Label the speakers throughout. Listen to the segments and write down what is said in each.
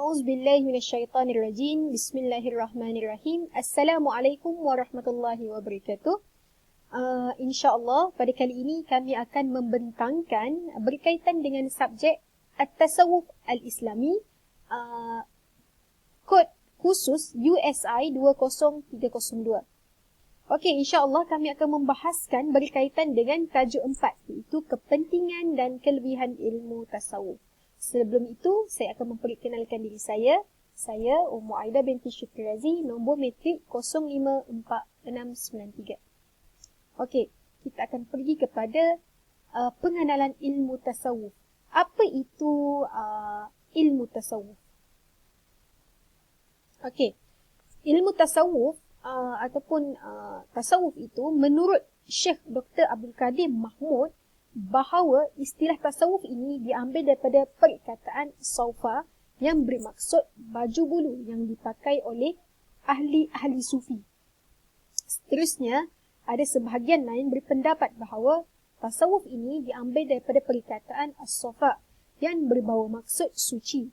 Speaker 1: A'udzubillahi minasyaitonirrajim. Bismillahirrahmanirrahim. Assalamualaikum warahmatullahi wabarakatuh. InsyaAllah pada kali ini kami akan membentangkan berkaitan dengan subjek At-Tasawuf Al-Islami, kod khusus USI 20302. Okey, insyaAllah kami akan membahaskan berkaitan dengan tajuk 4, iaitu kepentingan dan kelebihan ilmu tasawuf. Sebelum itu, saya akan memperkenalkan diri saya. Saya Ummu Aida binti Syukri Razi, nombor matrik 054693. Okey, kita akan pergi kepada pengenalan ilmu tasawuf. Apa itu ilmu tasawuf? Okey, ilmu tasawuf ataupun tasawuf itu menurut Syekh Dr. Abdul Qadir Mahmud, bahawa istilah tasawuf ini diambil daripada perkataan saufa yang bermaksud baju bulu yang dipakai oleh ahli-ahli sufi. Seterusnya, ada sebahagian lain berpendapat bahawa tasawuf ini diambil daripada perkataan as-safa yang berbau maksud suci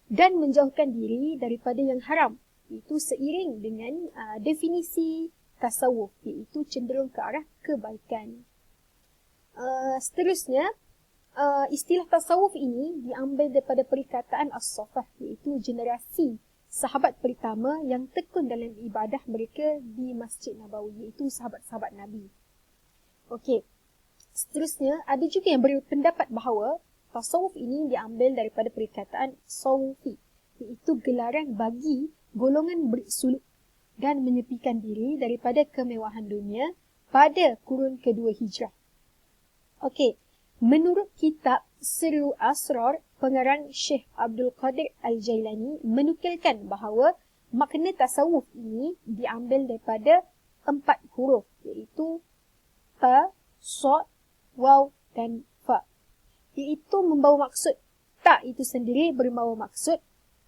Speaker 1: dan menjauhkan diri daripada yang haram, iaitu seiring dengan definisi tasawuf, iaitu cenderung ke arah kebaikan. Seterusnya, istilah tasawuf ini diambil daripada perkataan as-safah, iaitu generasi sahabat pertama yang tekun dalam ibadah mereka di Masjid Nabawi, iaitu sahabat-sahabat Nabi. Okey. Seterusnya, ada juga yang berpendapat bahawa tasawuf ini diambil daripada perkataan sawfi, iaitu gelaran bagi golongan bersuluk dan menyepikan diri daripada kemewahan dunia pada kurun kedua Hijrah. Okey, menurut kitab Sirru Asrar, pengarang Syekh Abdul Qadir Al-Jailani menukilkan bahawa makna tasawuf ini diambil daripada 4 huruf, iaitu ta, sod, waw dan fa. Iaitu membawa maksud, ta itu sendiri berbawa maksud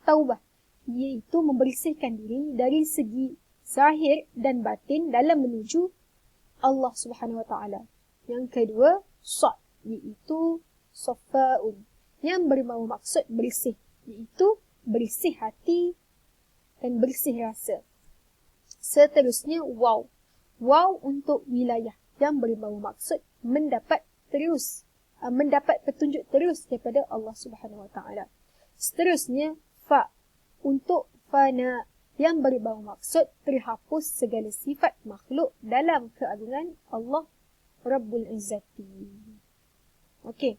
Speaker 1: taubah, iaitu membersihkan diri dari segi zahir dan batin dalam menuju Allah Subhanahu Wa Taala. Yang kedua, sod, iaitu safa'un, yang bermaksud maksud bersih, iaitu bersih hati dan bersih rasa. Seterusnya, waw. Waw untuk wilayah, yang bermaksud maksud mendapat petunjuk terus daripada Allah Subhanahu Wa Taala. Seterusnya, fa untuk fana, yang bermaksud maksud terhapus segala sifat makhluk dalam keagungan Allah Rabbul Izzati. Okey.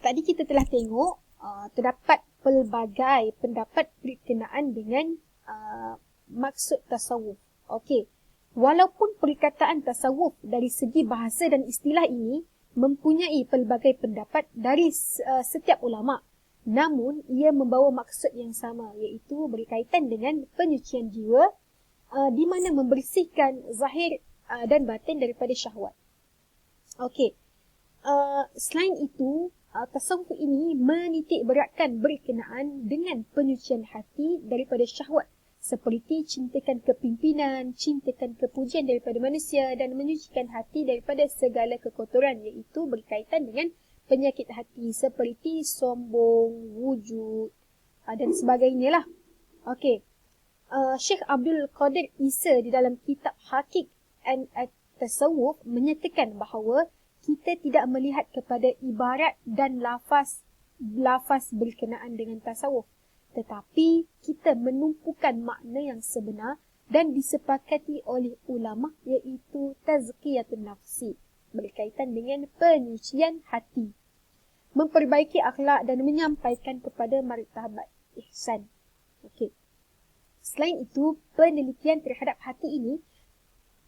Speaker 1: Tadi kita telah tengok terdapat pelbagai pendapat berkenaan dengan maksud tasawuf. Okey. Walaupun perkataan tasawuf dari segi bahasa dan istilah ini mempunyai pelbagai pendapat dari setiap ulama, namun ia membawa maksud yang sama, iaitu berkaitan dengan penyucian jiwa, di mana membersihkan zahir dan batin daripada syahwat. Okey. Selain itu, tasawuf ini menitik beratkan berkenaan dengan penyucian hati daripada syahwat, seperti cintakan kepimpinan, cintakan kepujian daripada manusia dan menyucikan hati daripada segala kekotoran, iaitu berkaitan dengan penyakit hati seperti sombong, wujud dan sebagainya lah. Okey. Syekh Abdul Qadir Isa di dalam kitab Hakik and At-Tasawuf menyatakan bahawa kita tidak melihat kepada ibarat dan lafaz berkenaan dengan tasawuf, tetapi kita menumpukan makna yang sebenar dan disepakati oleh ulama, iaitu tazkiyatun nafsi, berkaitan dengan penyucian hati, memperbaiki akhlak dan menyampaikan kepada martabat ihsan. Okey. Selain itu, penelitian terhadap hati ini,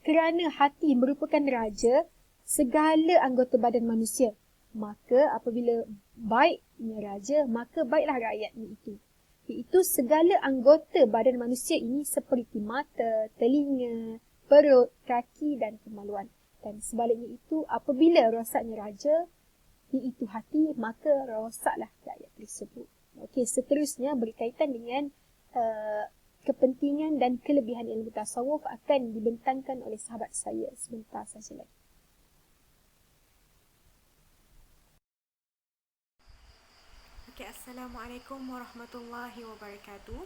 Speaker 1: kerana hati merupakan raja segala anggota badan manusia, maka apabila baiknya raja, maka baiklah rakyatnya itu. Iaitu segala anggota badan manusia ini seperti mata, telinga, perut, kaki dan kemaluan. Dan sebaliknya itu, apabila rosaknya raja, iaitu hati, maka rosaklah rakyat tersebut. Okey, seterusnya berkaitan dengan kepentingan dan kelebihan ilmu tasawuf akan dibentangkan oleh sahabat saya sebentar saja lagi.
Speaker 2: Okey, Assalamualaikum warahmatullahi wabarakatuh.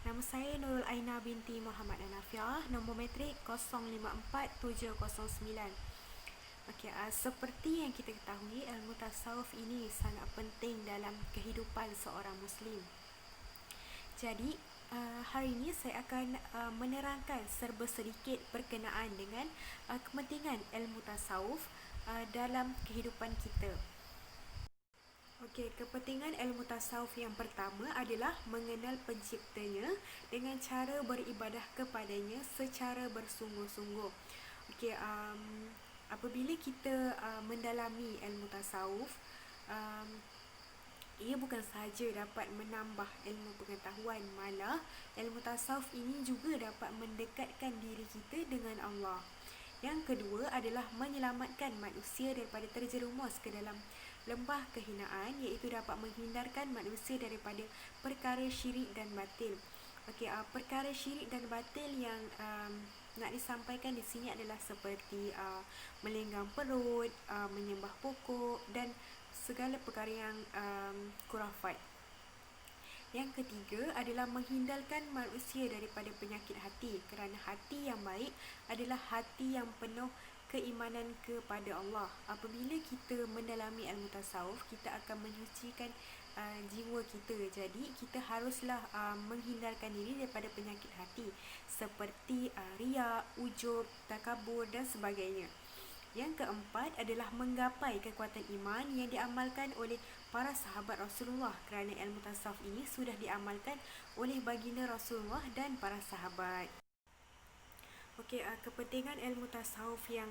Speaker 2: Nama saya Nurul Aina binti Muhammad Anafiah, nombor matrik 054709. Okey, seperti yang kita ketahui, ilmu tasawuf ini sangat penting dalam kehidupan seorang Muslim. Jadi, hari ini saya akan menerangkan serba sedikit berkenaan dengan kepentingan ilmu tasawuf dalam kehidupan kita. Okey, kepentingan ilmu tasawuf yang pertama adalah mengenal penciptanya dengan cara beribadah kepadanya secara bersungguh-sungguh. Okey, apabila kita mendalami ilmu tasawuf, um, ia bukan sahaja dapat menambah ilmu pengetahuan, malah ilmu tasawuf ini juga dapat mendekatkan diri kita dengan Allah. Yang kedua adalah menyelamatkan manusia daripada terjerumus ke dalam lembah kehinaan, iaitu dapat menghindarkan manusia daripada perkara syirik dan batil. Okey, perkara syirik dan batil yang nak disampaikan di sini adalah seperti melenggang perut, menyembah pokok dan segala perkara yang khurafat. Yang ketiga adalah menghindarkan manusia daripada penyakit hati, kerana hati yang baik adalah hati yang penuh keimanan kepada Allah. Apabila kita mendalami ilmu tasawuf, kita akan menyucikan jiwa kita. Jadi kita haruslah menghindarkan diri daripada penyakit hati seperti riak, ujub, takabur dan sebagainya. Yang keempat adalah menggapai kekuatan iman yang diamalkan oleh para sahabat Rasulullah, kerana ilmu tasawuf ini sudah diamalkan oleh baginda Rasulullah dan para sahabat. Okey, kepentingan ilmu tasawuf yang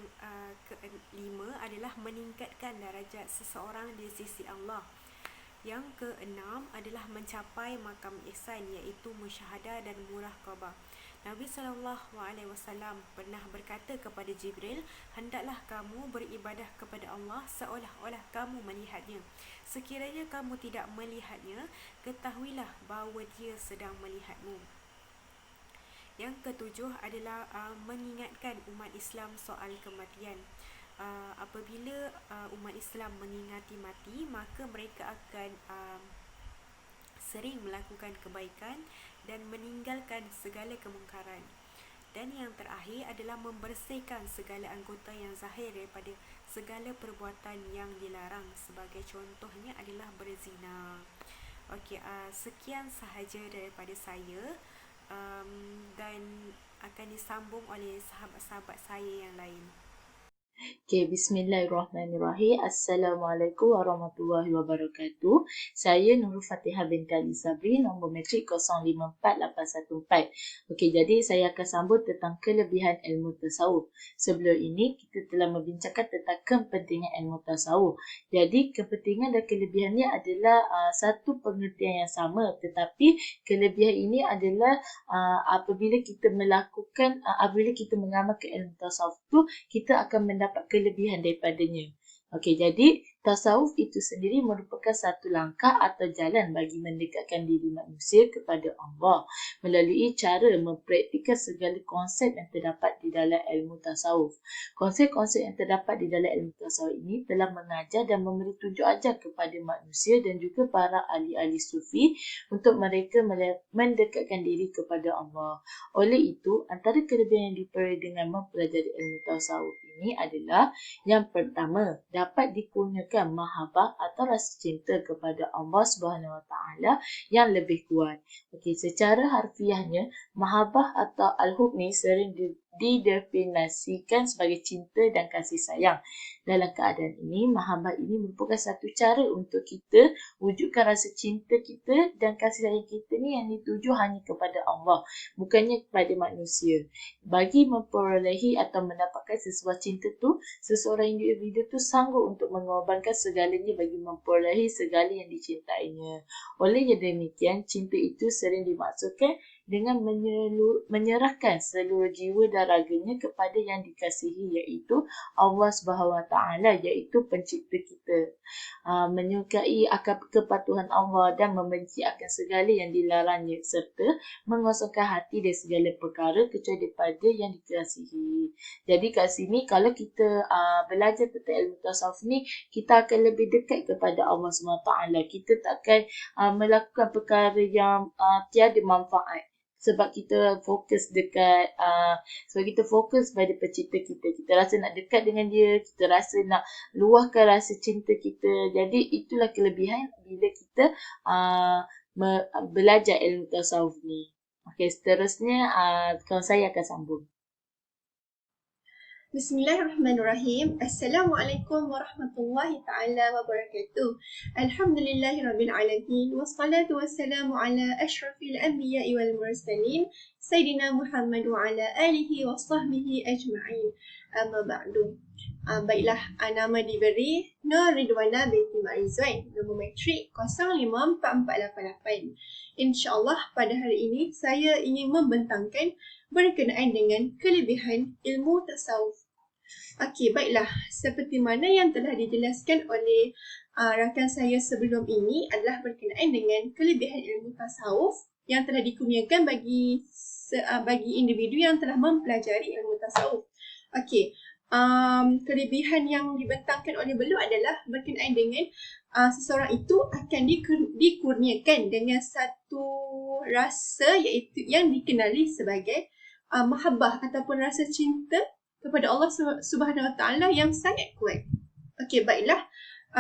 Speaker 2: kelima adalah meningkatkan darjat seseorang di sisi Allah. Yang keenam adalah mencapai makam ihsan, iaitu musyahadah dan muraqabah. Nabi SAW pernah berkata kepada Jibril, "Hendaklah kamu beribadah kepada Allah seolah-olah kamu melihatnya. Sekiranya kamu tidak melihatnya, ketahuilah bahawa dia sedang melihatmu." Yang ketujuh adalah mengingatkan umat Islam soal kematian. Apabila umat Islam mengingati mati, maka mereka akan sering melakukan kebaikan dan meninggalkan segala kemungkaran. Dan yang terakhir adalah membersihkan segala anggota yang zahir daripada segala perbuatan yang dilarang. Sebagai contohnya adalah berzina. Okey, sekian sahaja daripada saya, dan akan disambung oleh sahabat-sahabat saya yang lain.
Speaker 3: Okay, bismillahirrahmanirrahim. Assalamualaikum warahmatullahi wabarakatuh. Saya Nurul Fatihah binti Ali Sabri, nombor matrik 054814. Okey, jadi saya akan sambung tentang kelebihan ilmu tasawuf. Sebelum ini, kita telah membincangkan tentang kepentingan ilmu tasawuf. Jadi, kepentingan dan kelebihannya adalah satu pengertian yang sama, tetapi kelebihan ini adalah apabila kita mengamalkan ilmu tasawuf tu, kita akan mendapat kelebihan daripadanya. Okey, jadi tasawuf itu sendiri merupakan satu langkah atau jalan bagi mendekatkan diri manusia kepada Allah melalui cara mempraktikkan segala konsep yang terdapat di dalam ilmu tasawuf. Konsep-konsep yang terdapat di dalam ilmu tasawuf ini telah mengajar dan memberi tunjuk ajar kepada manusia dan juga para ahli-ahli sufi untuk mereka mendekatkan diri kepada Allah. Oleh itu, antara kelebihan yang diperoleh dengan mempelajari ilmu tasawuf ini adalah yang pertama, dapat dikurniakan mahabbah atau rasa cinta kepada Allah Subhanahu Wa Taala yang lebih kuat. Okey, secara harfiahnya, mahabbah atau al-hub ni sering didefinisikan sebagai cinta dan kasih sayang. Dalam keadaan ini, mahabbah ini merupakan satu cara untuk kita wujudkan rasa cinta kita dan kasih sayang kita ni yang dituju hanya kepada Allah, bukannya kepada manusia. Bagi memperolehi atau mendapatkan sesuatu cinta tu, seseorang individu tu sanggup untuk mengorbankan segalanya bagi memperolehi segala yang dicintainya. Oleh demikian, cinta itu sering dimaksudkan dengan menyerahkan seluruh jiwa dan raganya kepada yang dikasihi, iaitu Allah SWT, iaitu pencipta kita. Menyukai akan kepatuhan Allah dan membenci akan segala yang dilarangnya, serta mengosongkan hati dari segala perkara kecuali daripada yang dikasihi. Jadi kat sini kalau kita belajar tentang ilmu tasawuf ni, kita akan lebih dekat kepada Allah SWT. Kita takkan melakukan perkara yang tiada manfaat. Sebab kita fokus pada pencipta kita. Kita rasa nak dekat dengan dia, kita rasa nak luahkan rasa cinta kita. Jadi itulah kelebihan bila kita belajar ilmu tasawuf ni. Okey, seterusnya kawan saya akan sambung.
Speaker 4: Bismillahirrahmanirrahim. Assalamualaikum warahmatullahi ta'ala wabarakatuh. Alhamdulillahirabbil alamin wassalatu wassalamu ala asyrafil anbiya'i wal mursalin sayyidina Muhammad wa ala alihi wa sahbihi ajma'in. Amma ba'du. Baiklah, nama diberi Nur Ridwana binti Marizwan, nombor matrik 054488. InsyaAllah pada hari ini saya ingin membentangkan berkenaan dengan kelebihan ilmu tasawuf. Okey, baiklah. Seperti mana yang telah dijelaskan oleh rakan saya sebelum ini adalah berkenaan dengan kelebihan ilmu tasawuf yang telah dikurniakan bagi individu yang telah mempelajari ilmu tasawuf. Okey, kelebihan yang dibentangkan oleh beliau adalah berkenaan dengan seseorang itu akan dikurniakan dengan satu rasa iaitu yang dikenali sebagai mahabbah ataupun rasa cinta kepada Allah Subhanahu Wa Taala yang sangat kuat. Okey, baiklah.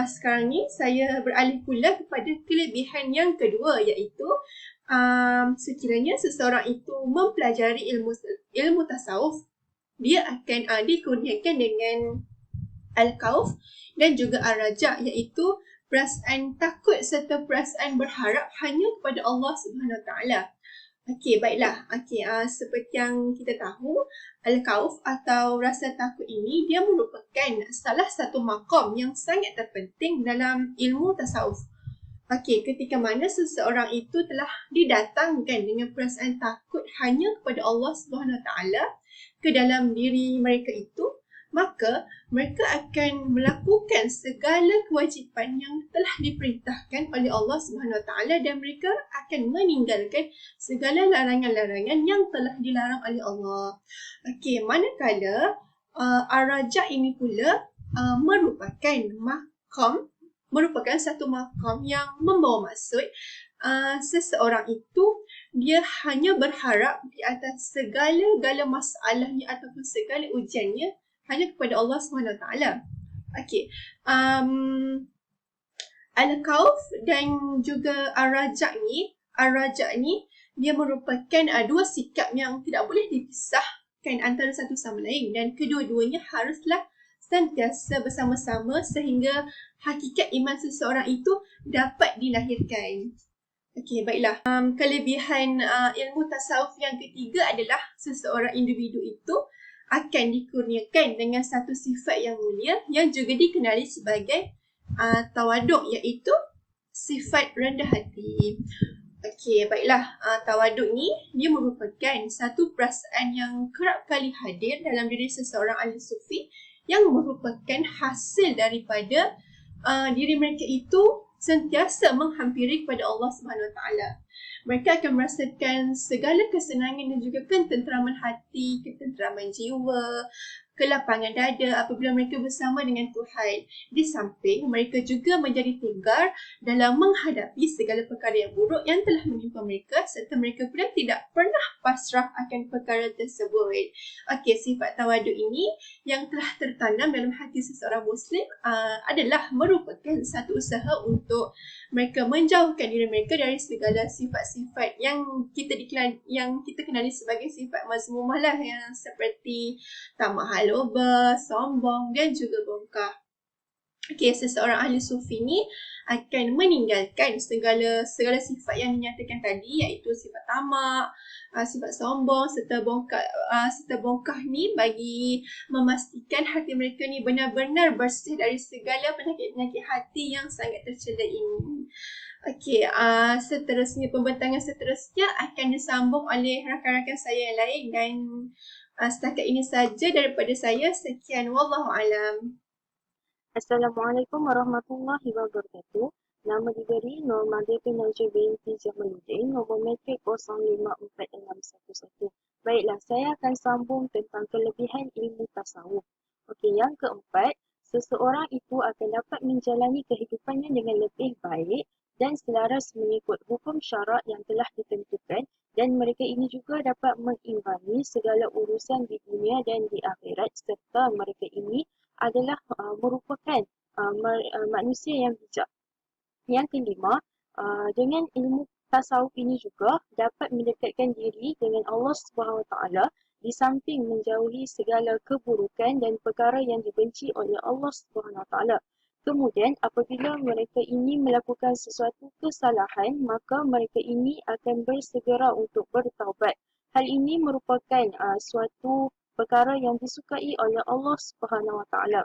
Speaker 4: Sekarang ni saya beralih pula kepada kelebihan yang kedua, iaitu sekiranya seseorang itu mempelajari ilmu tasawuf, dia akan dikurniakan dengan al-khauf dan juga ar-raja, iaitu perasaan takut serta perasaan berharap hanya kepada Allah Subhanahu Wa Taala. Okey, baiklah. Okey, seperti yang kita tahu, al-khauf atau rasa takut ini dia merupakan salah satu maqam yang sangat terpenting dalam ilmu tasawuf. Okey, ketika mana seseorang itu telah didatangkan dengan perasaan takut hanya kepada Allah Subhanahu Wa Taala ke dalam diri mereka itu, maka mereka akan melakukan segala kewajipan yang telah diperintahkan oleh Allah Subhanahu Wa Taala dan mereka akan meninggalkan segala larangan-larangan yang telah dilarang oleh Allah. Okey, manakala ar-raja ini pula merupakan satu makam yang membawa maksud seseorang itu dia hanya berharap di atas segala-gala masalahnya ataupun segala ujiannya hanya kepada Allah SWT. Okey. Al-Khauf dan juga Ar-Raja ni dia merupakan dua sikap yang tidak boleh dipisahkan antara satu sama lain dan kedua-duanya haruslah sentiasa bersama-sama sehingga hakikat iman seseorang itu dapat dilahirkan. Okey, baiklah. Kelebihan ilmu tasawuf yang ketiga adalah seseorang individu itu akan dikurniakan dengan satu sifat yang mulia yang juga dikenali sebagai tawaduk, iaitu sifat rendah hati. Okey, baiklah. Tawaduk ni dia merupakan satu perasaan yang kerap kali hadir dalam diri seseorang ahli sufi yang merupakan hasil daripada diri mereka itu sentiasa menghampiri kepada Allah Subhanahu Wa Taala. Mereka akan merasakan segala kesenangan dan juga ketenteraman hati, ketenteraman jiwa, kelapangan dada apabila mereka bersama dengan Tuhan. Di samping mereka juga menjadi tegar dalam menghadapi segala perkara yang buruk yang telah menimpa mereka serta mereka pula tidak pernah pasrah akan perkara tersebut. Okey, sifat tawaduk ini yang telah tertanam dalam hati seseorang Muslim adalah merupakan satu usaha untuk mereka menjauhkan diri mereka dari segala sifat-sifat yang kita kenali sebagai sifat mazmumah lah, yang seperti tamak loba, sombong dan juga bongkah. Okey, seseorang ahli sufi ni akan meninggalkan segala sifat yang dinyatakan tadi, iaitu sifat tamak, sifat sombong serta bongkah ni, bagi memastikan hati mereka ni benar-benar bersih dari segala penyakit-penyakit hati yang sangat tercela ini. Okey, pembentangan seterusnya akan disambung oleh rakan-rakan saya yang lain, dan setakat ini saja daripada saya. Sekian, wallahu alam.
Speaker 5: Assalamualaikum warahmatullahi wabarakatuh. Nama diberi Nur Madia bin Najib binti Jamaluddin, nombor metrik 054611. Baiklah, saya akan sambung tentang kelebihan ilmu tasawuf. Okey, yang keempat, seseorang itu akan dapat menjalani kehidupannya dengan lebih baik dan selaras mengikut hukum syarak yang telah ditentukan, dan mereka ini juga dapat mengimbangi segala urusan di dunia dan di akhirat, serta mereka ini adalah merupakan manusia yang bijak. Yang kelima, dengan ilmu tasawuf ini juga dapat mendekatkan diri dengan Allah Subhanahu Wa Taala, di samping menjauhi segala keburukan dan perkara yang dibenci oleh Allah Subhanahu Wa Taala. Kemudian apabila mereka ini melakukan sesuatu kesalahan, maka mereka ini akan bersegera untuk bertaubat. Hal ini merupakan suatu perkara yang disukai oleh Allah Subhanahu Wa Taala.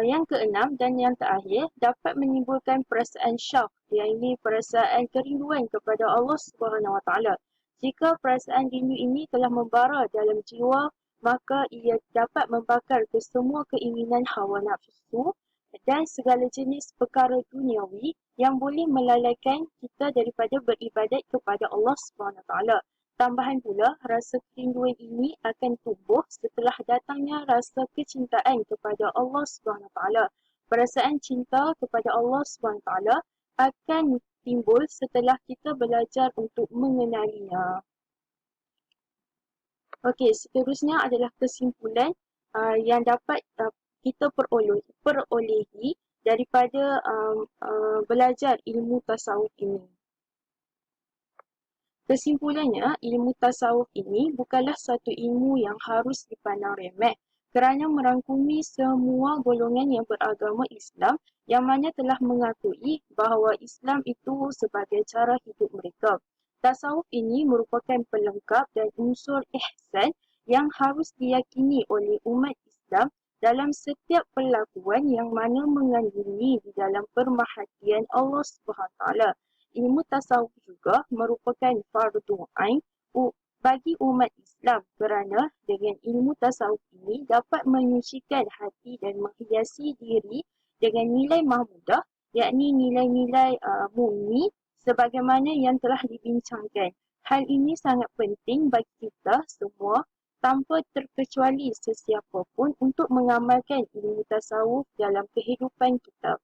Speaker 5: Yang keenam dan yang terakhir, dapat menimbulkan perasaan syauq, iaitu perasaan kerinduan kepada Allah Subhanahu Wa Taala. Jika perasaan rindu ini telah membara dalam jiwa, maka ia dapat membakar ke semua keinginan hawa nafsu dan segala jenis perkara duniawi yang boleh melalaikan kita daripada beribadat kepada Allah Subhanahu Wa Taala. Tambahan pula, rasa kerinduan ini akan tumbuh setelah datangnya rasa kecintaan kepada Allah Subhanahu Wa Taala. Perasaan cinta kepada Allah Subhanahu Wa Taala akan timbul setelah kita belajar untuk mengenalinya. Okey, seterusnya adalah kesimpulan yang dapat kita perolehi daripada belajar ilmu tasawuf ini. Kesimpulannya, ilmu tasawuf ini bukanlah satu ilmu yang harus dipandang remeh, kerana merangkumi semua golongan yang beragama Islam yang mana telah mengakui bahawa Islam itu sebagai cara hidup mereka. Tasawuf ini merupakan pelengkap dan unsur ihsan yang harus diyakini oleh umat Islam dalam setiap perlakuan yang mana mengandungi di dalam pemerhatian Allah SWT. Ilmu tasawuf juga merupakan fardu ain bagi umat Islam, kerana dengan ilmu tasawuf ini dapat menyucikan hati dan menghiasi diri dengan nilai mahmudah, yakni nilai-nilai murni sebagaimana yang telah dibincangkan. Hal ini sangat penting bagi kita semua tanpa terkecuali sesiapa pun untuk mengamalkan ilmu tasawuf dalam kehidupan kita.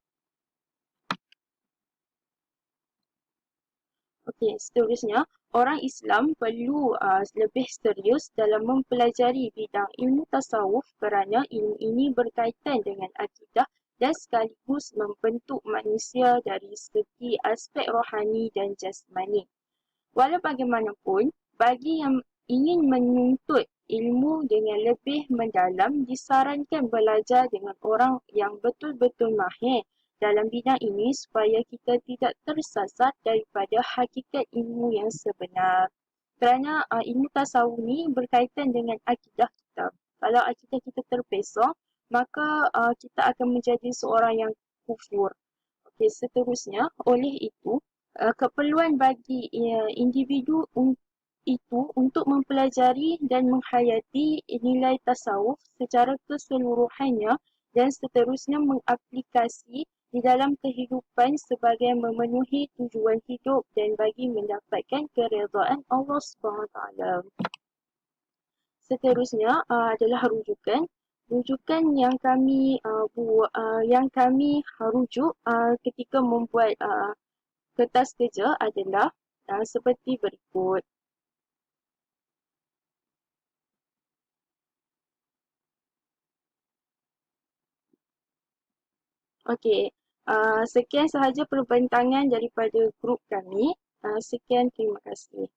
Speaker 5: Okey, seterusnya, orang Islam perlu lebih serius dalam mempelajari bidang ilmu tasawuf kerana ilmu ini berkaitan dengan akidah dan sekaligus membentuk manusia dari segi aspek rohani dan jasmani. Walau bagaimanapun, bagi yang ingin menuntut ilmu dengan lebih mendalam, disarankan belajar dengan orang yang betul-betul mahir dalam bidang ini supaya kita tidak tersasar daripada hakikat ilmu yang sebenar. Kerana ilmu tasawuf ni berkaitan dengan akidah kita. Kalau akidah kita terpesong, maka kita akan menjadi seorang yang kufur. Okey, seterusnya, oleh itu, keperluan bagi individu itu untuk mempelajari dan menghayati nilai tasawuf secara keseluruhannya dan seterusnya mengaplikasi di dalam kehidupan sebagai memenuhi tujuan hidup dan bagi mendapatkan keredaan Allah SWT. Seterusnya adalah rujukan. Rujukan yang kami rujuk ketika membuat kertas kerja adalah seperti berikut. Okey, sekian sahaja perbentangan daripada grup kami. Sekian, terima kasih.